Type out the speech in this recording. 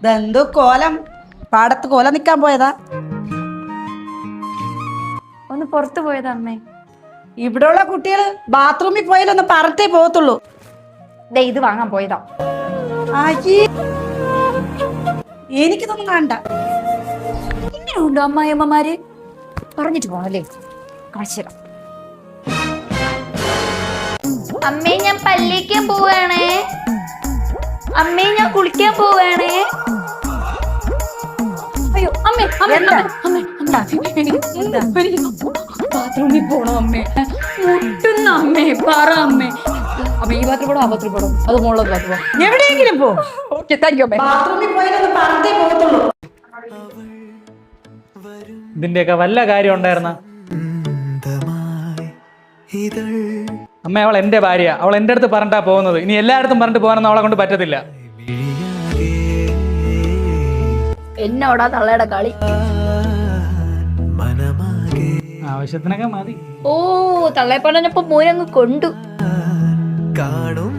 ഇതെന്തോ കോലം, പാടത്ത് കോലം നിക്കാൻ പോയതാ. ഒന്ന് പുറത്തു പോയതാ അമ്മേ. ഇവിടെയുള്ള കുട്ടികൾ ബാത്റൂമിൽ പോയാലൊന്ന് പറഞ്ഞേ പോകത്തുള്ളൂ. ദേ ഇത് വാങ്ങാൻ പോയതാ. എനിക്കിതൊന്നും കാണണ്ട. ഇങ്ങനെയുണ്ടോ അമ്മായിയമ്മമാര്? പറഞ്ഞിട്ട് പോണല്ലേ, കാണിച്ചുതരാം. അമ്മേ ഞാൻ പല്ലിക്കാൻ പോവാണേ. അമ്മേ ഞാൻ കുളിക്കാൻ പോവാണേ. അയ്യോ അമ്മേ ബാത്റൂമിൽ പോണോ അമ്മേ? മുട്ടുന്ന അമ്മേ, പറ അമ്മേ. അമ്മ ഈ ബാത്റൂം പോടോ, ആ ബാത്റൂം പോടോ, അത് മുകളിലത് ബാത്റൂം എവിടെയെങ്കിലും പോ. ഓക്കെ താങ്ക് യു അമ്മേ. ബാത്റൂമിൽ പോയാലൊന്ന് പറഞ്ഞേ പോകത്തുള്ളൂ. ഇതിന്റെയൊക്കെ വല്ല കാര്യം ഉണ്ടായിരുന്ന അമ്മ, അവൾ എന്റെ ഭാര്യ, അവൾ എന്റെ അടുത്ത് പറഞ്ഞിട്ടാ പോകുന്നത്. ഇനി എല്ലായിടത്തും പറഞ്ഞിട്ട് പോകാനൊന്നും അവളെ കൊണ്ട് പറ്റത്തില്ല. എന്നോടാ തള്ളയുടെ കളി. ആവശ്യത്തിനൊക്കെ മതി. ഓ തള്ളയെ പറഞ്ഞപ്പോ മോനങ്ങ് കൊണ്ടു. കാണും